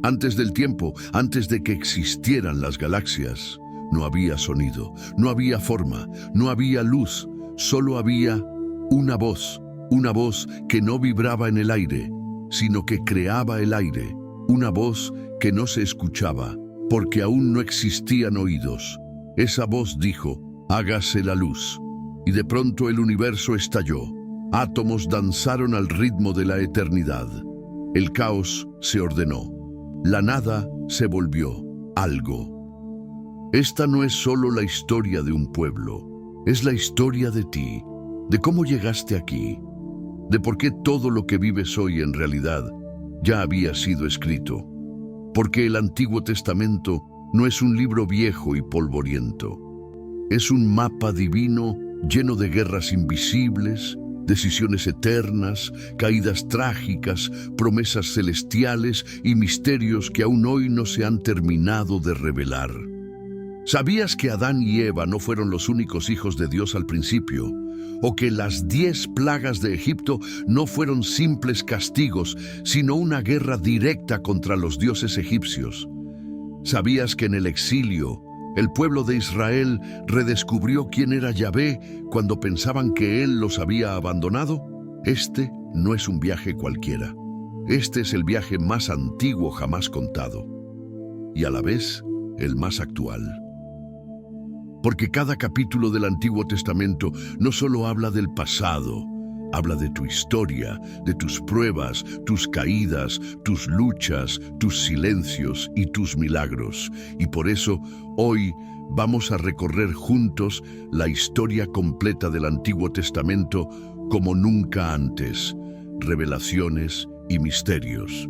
Antes del tiempo, antes de que existieran las galaxias, no había sonido, no había forma, no había luz, solo había una voz que no vibraba en el aire, sino que creaba el aire, una voz que no se escuchaba, porque aún no existían oídos. Esa voz dijo: hágase la luz. Y de pronto el universo estalló. Átomos danzaron al ritmo de la eternidad. El caos se ordenó. La nada se volvió algo. Esta no es solo la historia de un pueblo, es la historia de ti, de cómo llegaste aquí, de por qué todo lo que vives hoy en realidad ya había sido escrito. Porque el Antiguo Testamento no es un libro viejo y polvoriento. Es un mapa divino lleno de guerras invisibles, decisiones eternas, caídas trágicas, promesas celestiales y misterios que aún hoy no se han terminado de revelar. ¿Sabías que Adán y Eva no fueron los únicos hijos de Dios al principio? ¿O que las 10 plagas de Egipto no fueron simples castigos, sino una guerra directa contra los dioses egipcios? ¿Sabías que en el exilio, el pueblo de Israel redescubrió quién era Yahvé cuando pensaban que Él los había abandonado? Este no es un viaje cualquiera. Este es el viaje más antiguo jamás contado, y a la vez el más actual. Porque cada capítulo del Antiguo Testamento no solo habla del pasado, habla de tu historia, de tus pruebas, tus caídas, tus luchas, tus silencios y tus milagros. Y por eso, hoy vamos a recorrer juntos la historia completa del Antiguo Testamento como nunca antes. Revelaciones y misterios.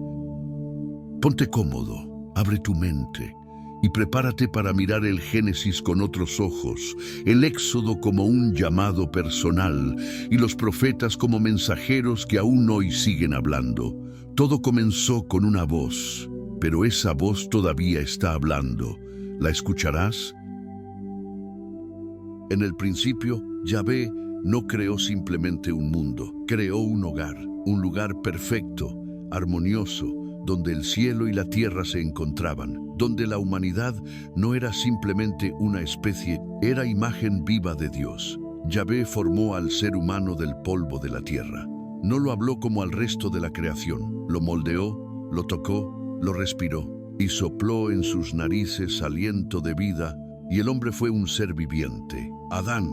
Ponte cómodo, abre tu mente y prepárate para mirar el Génesis con otros ojos, el Éxodo como un llamado personal y los profetas como mensajeros que aún hoy siguen hablando. Todo comenzó con una voz, pero esa voz todavía está hablando. ¿La escucharás? En el principio, Yahvé no creó simplemente un mundo, creó un hogar, un lugar perfecto, armonioso, donde el cielo y la tierra se encontraban, donde la humanidad no era simplemente una especie, era imagen viva de Dios. Yahvé formó al ser humano del polvo de la tierra. No lo habló como al resto de la creación, lo moldeó, lo tocó, lo respiró y sopló en sus narices aliento de vida, y el hombre fue un ser viviente. Adán,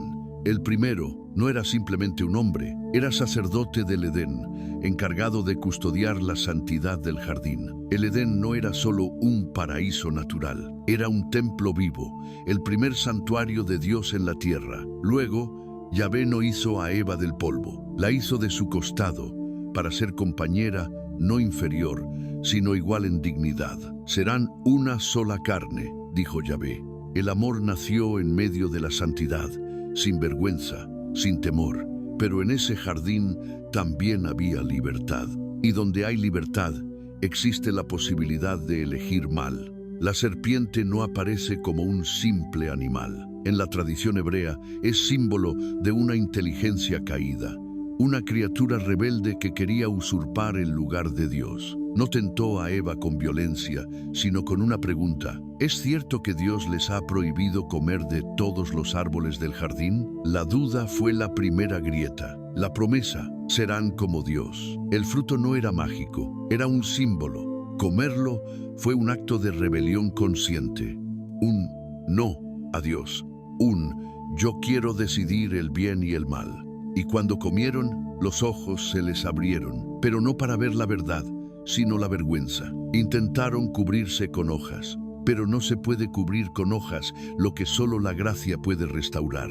el primero, no era simplemente un hombre, era sacerdote del Edén, encargado de custodiar la santidad del jardín. El Edén no era solo un paraíso natural, era un templo vivo, el primer santuario de Dios en la tierra. Luego, Yahvé no hizo a Eva del polvo, la hizo de su costado, para ser compañera, no inferior, sino igual en dignidad. Serán una sola carne, dijo Yahvé. El amor nació en medio de la santidad, sin vergüenza, sin temor, pero en ese jardín también había libertad. Y donde hay libertad, existe la posibilidad de elegir mal. La serpiente no aparece como un simple animal. En la tradición hebrea es símbolo de una inteligencia caída, una criatura rebelde que quería usurpar el lugar de Dios. No tentó a Eva con violencia, sino con una pregunta: ¿es cierto que Dios les ha prohibido comer de todos los árboles del jardín? La duda fue la primera grieta. La promesa: serán como Dios. El fruto no era mágico, era un símbolo. Comerlo fue un acto de rebelión consciente. Un no a Dios. Un yo quiero decidir el bien y el mal. Y cuando comieron, los ojos se les abrieron, pero no para ver la verdad, sino la vergüenza. Intentaron cubrirse con hojas, pero no se puede cubrir con hojas lo que solo la gracia puede restaurar.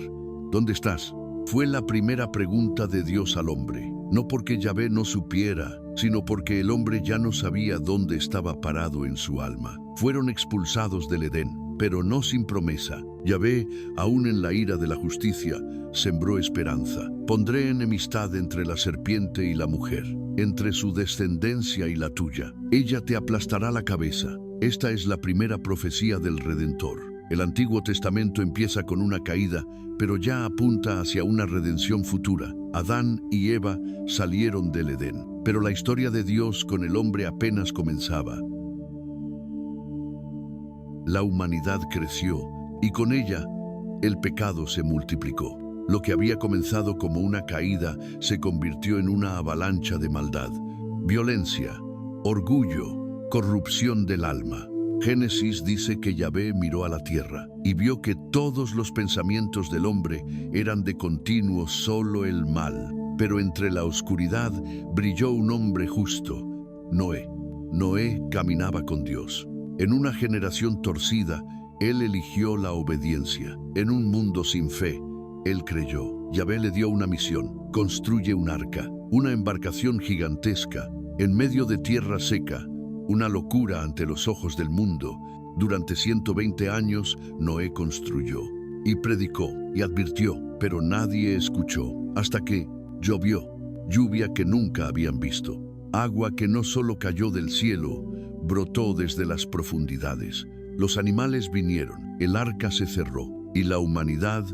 ¿Dónde estás? Fue la primera pregunta de Dios al hombre, no porque Yahvé no supiera, sino porque el hombre ya no sabía dónde estaba parado en su alma. Fueron expulsados del Edén, pero no sin promesa. Yahvé, aún en la ira de la justicia, sembró esperanza. Pondré enemistad entre la serpiente y la mujer, entre su descendencia y la tuya. Ella te aplastará la cabeza. Esta es la primera profecía del Redentor. El Antiguo Testamento empieza con una caída, pero ya apunta hacia una redención futura. Adán y Eva salieron del Edén, pero la historia de Dios con el hombre apenas comenzaba. la humanidad creció y con ella el pecado se multiplicó. Lo que había comenzado como una caída se convirtió en una avalancha de maldad, violencia, orgullo, corrupción del alma. Génesis dice que Yahvé miró a la tierra y vio que todos los pensamientos del hombre eran de continuo solo el mal. Pero entre la oscuridad brilló un hombre justo, Noé. Noé caminaba con Dios. En una generación torcida, él eligió la obediencia. En un mundo sin fe, él creyó. Yahvé le dio una misión: construye un arca, una embarcación gigantesca, en medio de tierra seca, una locura ante los ojos del mundo. Durante 120 años, Noé construyó y predicó y advirtió, pero nadie escuchó, hasta que llovió, lluvia que nunca habían visto, agua que no solo cayó del cielo, brotó desde las profundidades. Los animales vinieron, el arca se cerró y la humanidad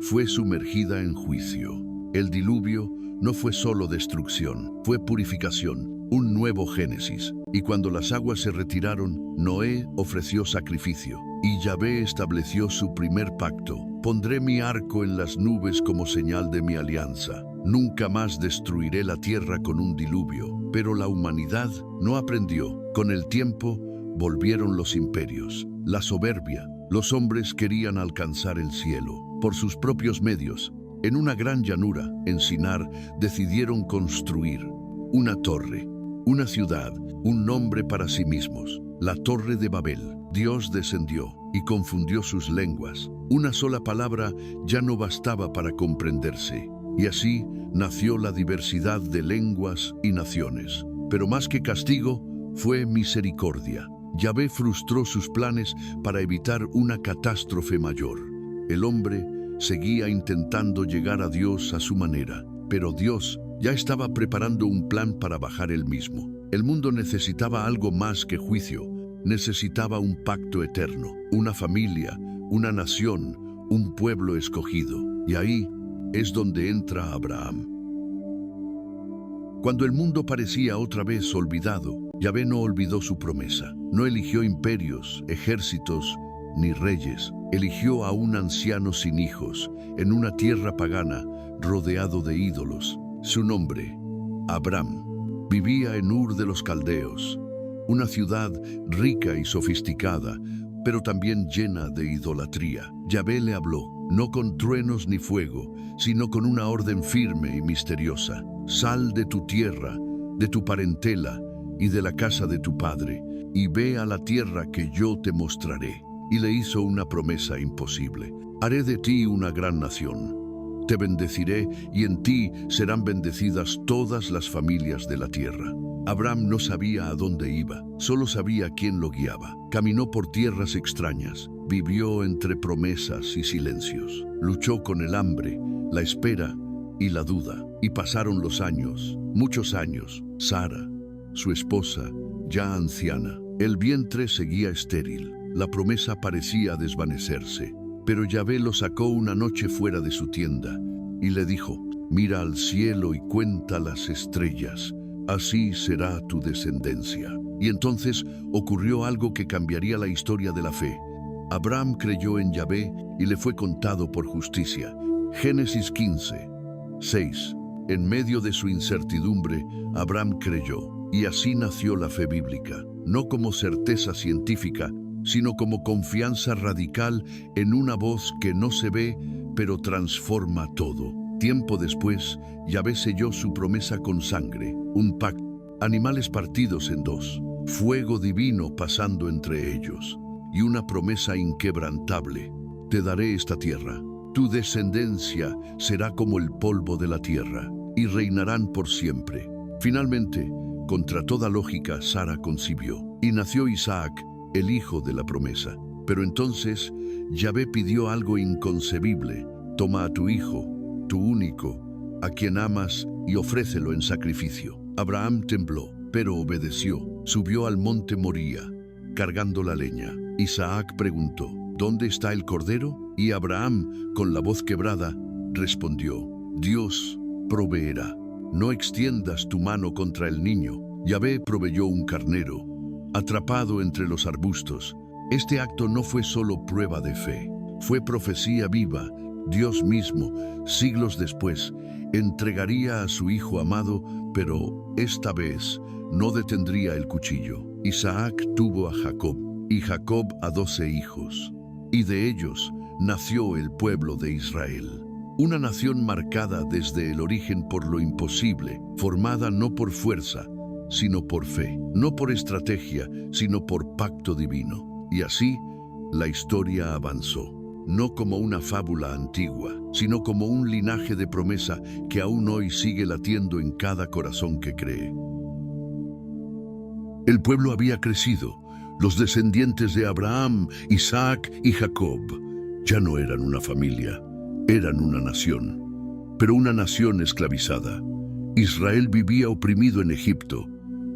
fue sumergida en juicio. El diluvio no fue solo destrucción, fue purificación, un nuevo Génesis. Y cuando las aguas se retiraron, Noé ofreció sacrificio y Yahvé estableció su primer pacto: pondré mi arco en las nubes como señal de mi alianza. Nunca más destruiré la tierra con un diluvio. Pero la humanidad no aprendió. Con el tiempo volvieron los imperios, la soberbia. Los hombres querían alcanzar el cielo por sus propios medios. En una gran llanura, en Sinar, decidieron construir una torre, una ciudad, un nombre para sí mismos: la Torre de Babel. Dios descendió y confundió sus lenguas. Una sola palabra ya no bastaba para comprenderse. Y así nació la diversidad de lenguas y naciones. Pero más que castigo, fue misericordia. Yahvé frustró sus planes para evitar una catástrofe mayor. El hombre seguía intentando llegar a Dios a su manera, pero Dios ya estaba preparando un plan para bajar él mismo. El mundo necesitaba algo más que juicio. Necesitaba un pacto eterno, una familia, una nación, un pueblo escogido. Y ahí es donde entra Abraham. Cuando el mundo parecía otra vez olvidado, Yahvé no olvidó su promesa. No eligió imperios, ejércitos, ni reyes. Eligió a un anciano sin hijos, en una tierra pagana, rodeado de ídolos. Su nombre, Abram. Vivía en Ur de los Caldeos, una ciudad rica y sofisticada, pero también llena de idolatría. Yahvé le habló, no con truenos ni fuego, sino con una orden firme y misteriosa: sal de tu tierra, de tu parentela y de la casa de tu padre, y ve a la tierra que yo te mostraré. Y le hizo una promesa imposible: haré de ti una gran nación. Te bendeciré y en ti serán bendecidas todas las familias de la tierra. Abraham no sabía a dónde iba, solo sabía quién lo guiaba. Caminó por tierras extrañas, vivió entre promesas y silencios. Luchó con el hambre, la espera y la duda. Y pasaron los años, muchos años. Sara, su esposa, ya anciana. El vientre seguía estéril. La promesa parecía desvanecerse. Pero Yahvé lo sacó una noche fuera de su tienda y le dijo: mira al cielo y cuenta las estrellas, así será tu descendencia. Y entonces ocurrió algo que cambiaría la historia de la fe. Abraham creyó en Yahvé y le fue contado por justicia. Génesis 15, 6. En medio de su incertidumbre, Abraham creyó, y así nació la fe bíblica, no como certeza científica, sino como confianza radical en una voz que no se ve, pero transforma todo. Tiempo después, Yahvé selló su promesa con sangre, un pacto, animales partidos en dos, fuego divino pasando entre ellos, y una promesa inquebrantable: te daré esta tierra, tu descendencia será como el polvo de la tierra, y reinarán por siempre. Finalmente, contra toda lógica, Sara concibió, y nació Isaac, el hijo de la promesa. Pero entonces Yahvé pidió algo inconcebible: toma a tu hijo, tu único, a quien amas, y ofrécelo en sacrificio. Abraham tembló, pero obedeció. Subió al monte Moría, cargando la leña. Isaac preguntó: ¿dónde está el cordero? Y Abraham, con la voz quebrada, respondió: Dios proveerá. No extiendas tu mano contra el niño. Yahvé proveyó un carnero, atrapado entre los arbustos, Este acto no fue solo prueba de fe, fue profecía viva. Dios mismo, siglos después, entregaría a su Hijo amado, pero esta vez no detendría el cuchillo. Isaac tuvo a Jacob, y Jacob a 12 hijos, y de ellos nació el pueblo de Israel. Una nación marcada desde el origen por lo imposible, formada no por fuerza, sino por fe, no por estrategia, sino por pacto divino. Y así, la historia avanzó. No como una fábula antigua, sino como un linaje de promesa que aún hoy sigue latiendo en cada corazón que cree. El pueblo había crecido. Los descendientes de Abraham, Isaac y Jacob ya no eran una familia, eran una nación, pero una nación esclavizada. Israel vivía oprimido en Egipto.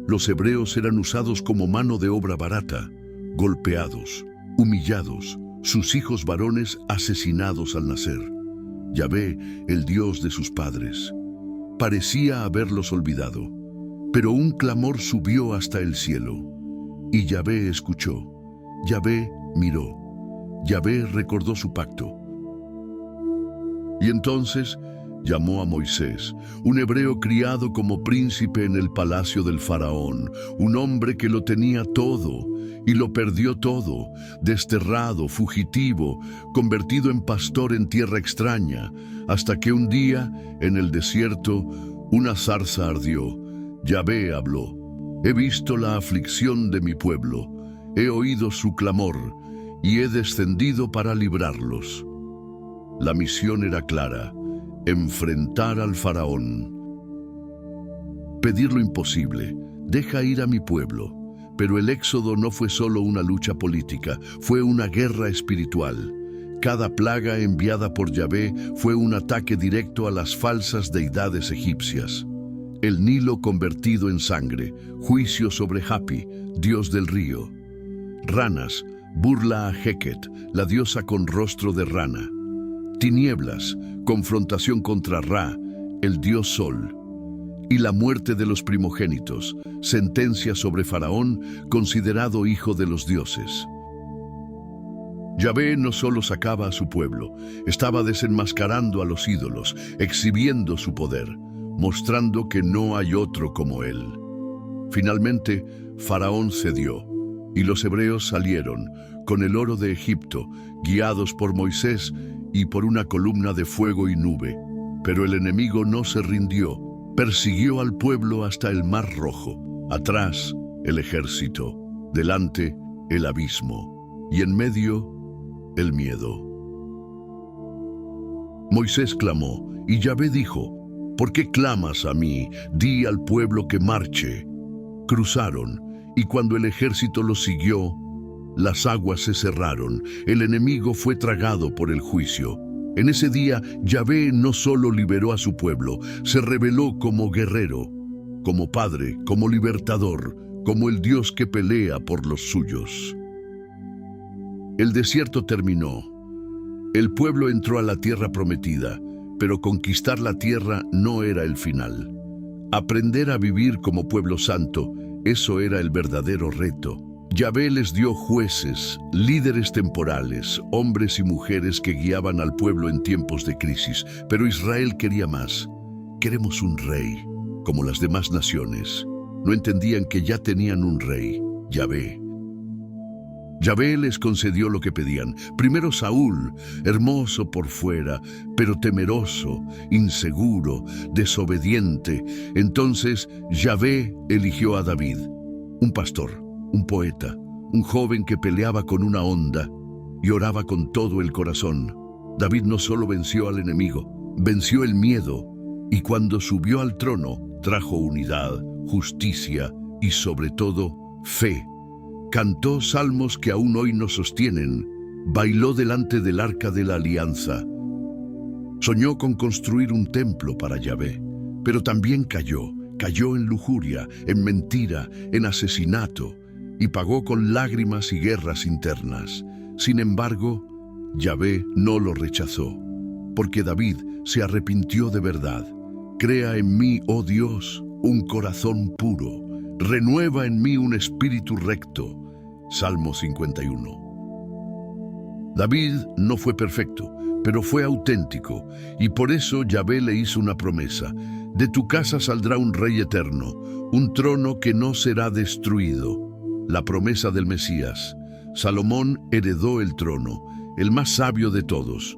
Los hebreos eran usados como mano de obra barata, golpeados, humillados, sus hijos varones asesinados al nacer. Yahvé, el Dios de sus padres, parecía haberlos olvidado, pero un clamor subió hasta el cielo, y Yahvé escuchó, Yahvé miró, Yahvé recordó su pacto. Y entonces llamó a Moisés, un hebreo criado como príncipe en el palacio del faraón, un hombre que lo tenía todo y lo perdió todo, desterrado, fugitivo, convertido en pastor en tierra extraña, hasta que un día, en el desierto, una zarza ardió. Yahvé habló: he visto la aflicción de mi pueblo, he oído su clamor y he descendido para librarlos. La misión era clara: enfrentar al faraón. Pedir lo imposible: deja ir a mi pueblo. Pero el éxodo no fue solo una lucha política, fue una guerra espiritual. Cada plaga enviada por Yahvé fue un ataque directo a las falsas deidades egipcias. El Nilo convertido en sangre, juicio sobre Hapi, dios del río. Ranas, burla a Heket, la diosa con rostro de rana. Tinieblas, confrontación contra Ra, el dios sol. Y la muerte de los primogénitos, sentencia sobre Faraón, considerado hijo de los dioses. Yahvé no solo sacaba a su pueblo, estaba desenmascarando a los ídolos, exhibiendo su poder, mostrando que no hay otro como él. Finalmente, Faraón cedió, y los hebreos salieron, con el oro de Egipto, guiados por Moisés y por una columna de fuego y nube. Pero el enemigo no se rindió. Persiguió al pueblo hasta el Mar Rojo. Atrás, el ejército. Delante, el abismo. Y en medio, el miedo. Moisés clamó, y Yahvé dijo: ¿por qué clamas a mí? Di al pueblo que marche. Cruzaron, y cuando el ejército los siguió, las aguas se cerraron. El enemigo fue tragado por el juicio. En ese día, Yahvé no solo liberó a su pueblo, se reveló como guerrero, como padre, como libertador, como el Dios que pelea por los suyos. El desierto terminó. El pueblo entró a la tierra prometida, pero conquistar la tierra no era el final. Aprender a vivir como pueblo santo, eso era el verdadero reto. Yahvé les dio jueces, líderes temporales, hombres y mujeres que guiaban al pueblo en tiempos de crisis, pero Israel quería más. Queremos un rey, como las demás naciones. No entendían que ya tenían un rey, Yahvé. Yahvé les concedió lo que pedían. Primero Saúl, hermoso por fuera, pero temeroso, inseguro, desobediente. Entonces Yahvé eligió a David, un pastor, un poeta, un joven que peleaba con una honda y oraba con todo el corazón. David no solo venció al enemigo, venció el miedo, y cuando subió al trono, trajo unidad, justicia y sobre todo, fe. Cantó salmos que aún hoy nos sostienen, bailó delante del arca de la alianza. Soñó con construir un templo para Yahvé, pero también cayó en lujuria, en mentira, en asesinato, y pagó con lágrimas y guerras internas. Sin embargo, Yahvé no lo rechazó, porque David se arrepintió de verdad. Crea en mí, oh Dios, un corazón puro, renueva en mí un espíritu recto. Salmo 51. David no fue perfecto, pero fue auténtico, y por eso Yahvé le hizo una promesa. De tu casa saldrá un rey eterno, un trono que no será destruido. La promesa del Mesías. Salomón heredó el trono, el más sabio de todos.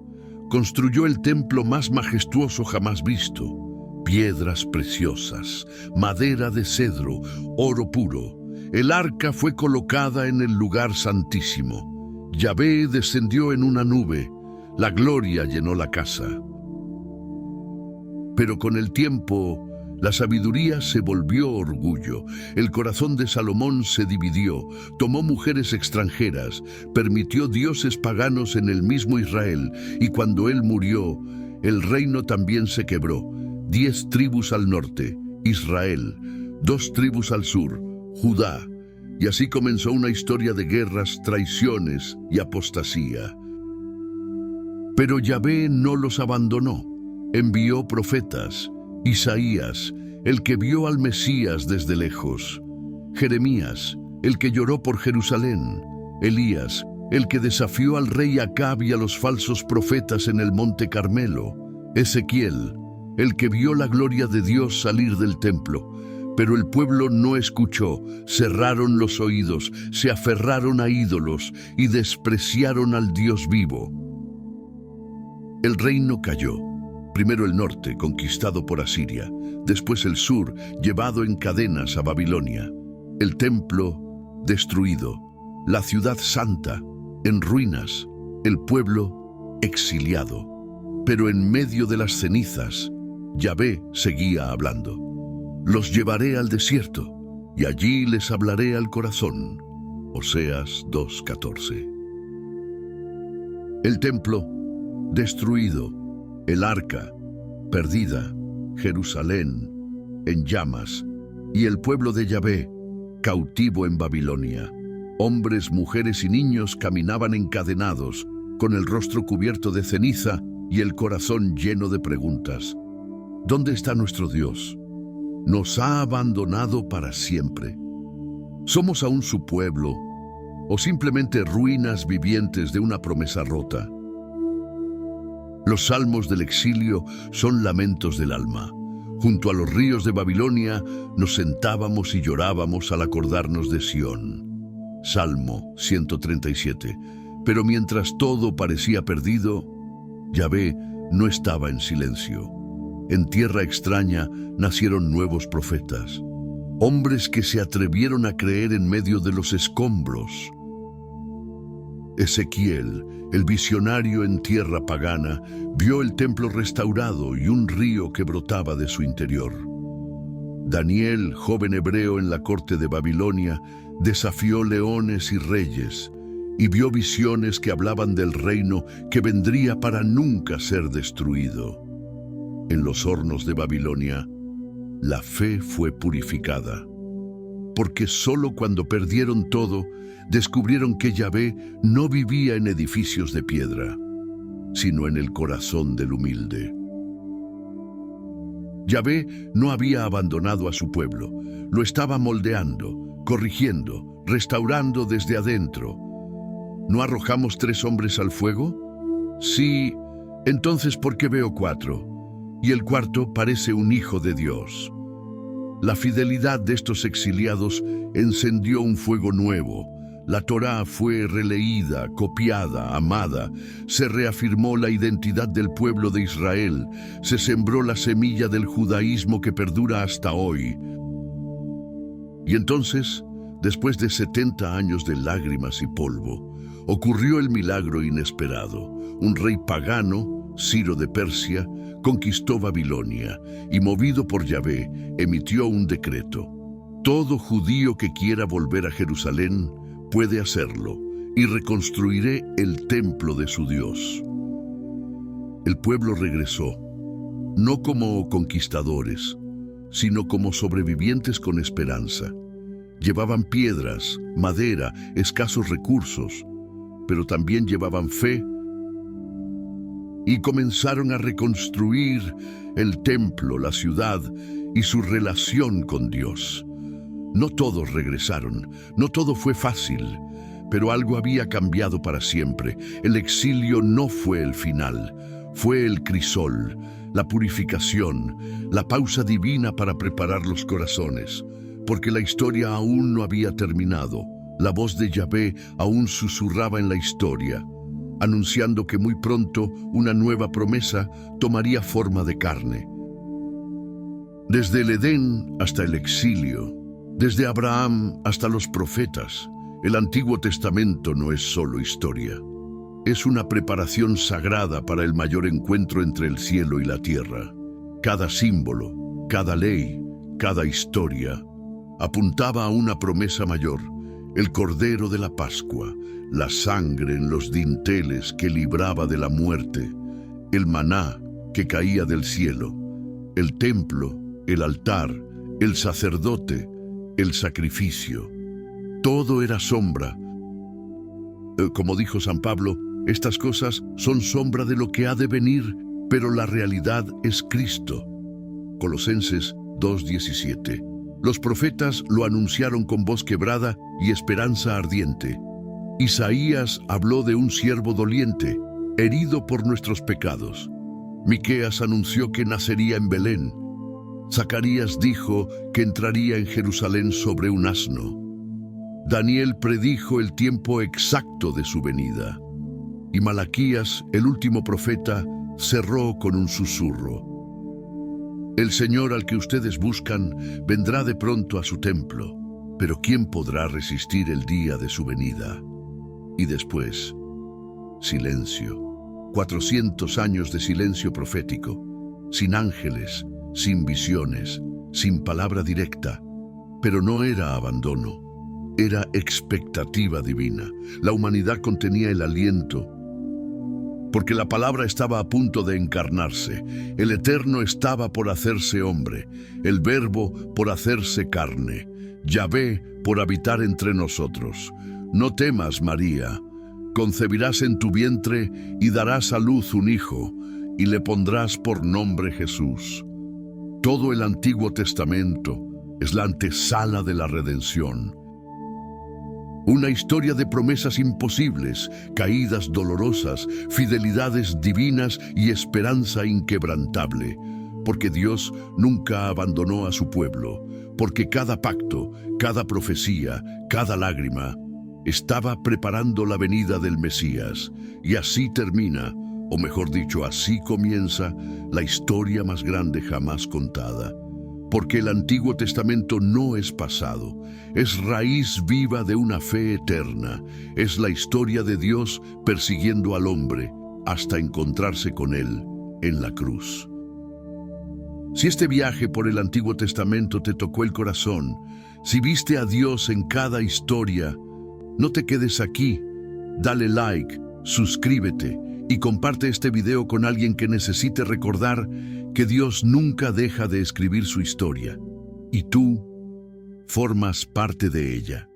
Construyó el templo más majestuoso jamás visto. Piedras preciosas, madera de cedro, oro puro. El arca fue colocada en el lugar santísimo. Yahvé descendió en una nube, la gloria llenó la casa. Pero con el tiempo, la sabiduría se volvió orgullo, el corazón de Salomón se dividió, tomó mujeres extranjeras, permitió dioses paganos en el mismo Israel, y cuando él murió, el reino también se quebró. 10 tribus al norte, Israel, 2 tribus al sur, Judá, y así comenzó una historia de guerras, traiciones y apostasía. Pero Yahvé no los abandonó. Envió profetas, Isaías, el que vio al Mesías desde lejos, Jeremías, el que lloró por Jerusalén, Elías, el que desafió al rey Acab y a los falsos profetas en el monte Carmelo, Ezequiel, el que vio la gloria de Dios salir del templo. Pero el pueblo no escuchó, cerraron los oídos, se aferraron a ídolos y despreciaron al Dios vivo. El reino cayó. Primero el norte, conquistado por Asiria, después el sur, llevado en cadenas a Babilonia. El templo, destruido, la ciudad santa, en ruinas, el pueblo, exiliado. Pero en medio de las cenizas, Yahvé seguía hablando. Los llevaré al desierto, y allí les hablaré al corazón. Oseas 2:14. El templo, destruido. El arca, perdida, Jerusalén, en llamas, y el pueblo de Yahvé, cautivo en Babilonia. Hombres, mujeres y niños caminaban encadenados, con el rostro cubierto de ceniza y el corazón lleno de preguntas. ¿Dónde está nuestro Dios? ¿Nos ha abandonado para siempre? ¿Somos aún su pueblo, o simplemente ruinas vivientes de una promesa rota? Los salmos del exilio son lamentos del alma. Junto a los ríos de Babilonia nos sentábamos y llorábamos al acordarnos de Sión. Salmo 137. Pero mientras todo parecía perdido, Yahvé no estaba en silencio. En tierra extraña nacieron nuevos profetas, hombres que se atrevieron a creer en medio de los escombros. Ezequiel, el visionario en tierra pagana, vio el templo restaurado y un río que brotaba de su interior. Daniel, joven hebreo en la corte de Babilonia, desafió leones y reyes y vio visiones que hablaban del reino que vendría para nunca ser destruido. En los hornos de Babilonia, la fe fue purificada, porque solo cuando perdieron todo, descubrieron que Yahvé no vivía en edificios de piedra, sino en el corazón del humilde. Yahvé no había abandonado a su pueblo, lo estaba moldeando, corrigiendo, restaurando desde adentro. ¿No arrojamos 3 hombres al fuego? Sí, entonces ¿por qué veo 4? Y el cuarto parece un hijo de Dios. La fidelidad de estos exiliados encendió un fuego nuevo. La Torá fue releída, copiada, amada. Se reafirmó la identidad del pueblo de Israel. Se sembró la semilla del judaísmo que perdura hasta hoy. Y entonces, después de 70 años de lágrimas y polvo, ocurrió el milagro inesperado. Un rey pagano, Ciro de Persia, conquistó Babilonia y, movido por Yahvé, emitió un decreto. Todo judío que quiera volver a Jerusalén puede hacerlo, y reconstruiré el templo de su Dios. El pueblo regresó, no como conquistadores, sino como sobrevivientes con esperanza. Llevaban piedras, madera, escasos recursos, pero también llevaban fe, y comenzaron a reconstruir el templo, la ciudad y su relación con Dios. No todos regresaron, no todo fue fácil. Pero algo había cambiado para siempre. El exilio no fue el final, fue el crisol, la purificación, la pausa divina para preparar los corazones. Porque la historia aún no había terminado. La voz de Yahvé aún susurraba en la historia, anunciando que muy pronto una nueva promesa tomaría forma de carne. Desde el Edén hasta el exilio, desde Abraham hasta los profetas, el Antiguo Testamento no es solo historia. Es una preparación sagrada para el mayor encuentro entre el cielo y la tierra. Cada símbolo, cada ley, cada historia apuntaba a una promesa mayor, el Cordero de la Pascua, la sangre en los dinteles que libraba de la muerte, el maná que caía del cielo, el templo, el altar, el sacerdote, el sacrificio. Todo era sombra. Como dijo San Pablo, estas cosas son sombra de lo que ha de venir, pero la realidad es Cristo. Colosenses 2:17. Los profetas lo anunciaron con voz quebrada y esperanza ardiente. Isaías habló de un siervo doliente, herido por nuestros pecados. Miqueas anunció que nacería en Belén. Zacarías dijo que entraría en Jerusalén sobre un asno. Daniel predijo el tiempo exacto de su venida. Y Malaquías, el último profeta, cerró con un susurro. El Señor al que ustedes buscan vendrá de pronto a su templo, pero ¿quién podrá resistir el día de su venida? Y después, silencio. 400 años de silencio profético, sin ángeles, sin visiones, sin palabra directa, pero no era abandono. Era expectativa divina. La humanidad contenía el aliento, porque la palabra estaba a punto de encarnarse. El Eterno estaba por hacerse hombre, el Verbo por hacerse carne, Yahvé por habitar entre nosotros. No temas, María, concebirás en tu vientre y darás a luz un hijo, y le pondrás por nombre Jesús. Todo el Antiguo Testamento es la antesala de la redención. Una historia de promesas imposibles, caídas dolorosas, fidelidades divinas y esperanza inquebrantable. Porque Dios nunca abandonó a su pueblo, porque cada pacto, cada profecía, cada lágrima, estaba preparando la venida del Mesías. Y así termina, o mejor dicho, así comienza la historia más grande jamás contada. Porque el Antiguo Testamento no es pasado, es raíz viva de una fe eterna, es la historia de Dios persiguiendo al hombre hasta encontrarse con él en la cruz. Si este viaje por el Antiguo Testamento te tocó el corazón, si viste a Dios en cada historia, no te quedes aquí, dale like, suscríbete y comparte este video con alguien que necesite recordar que Dios nunca deja de escribir su historia, y tú formas parte de ella.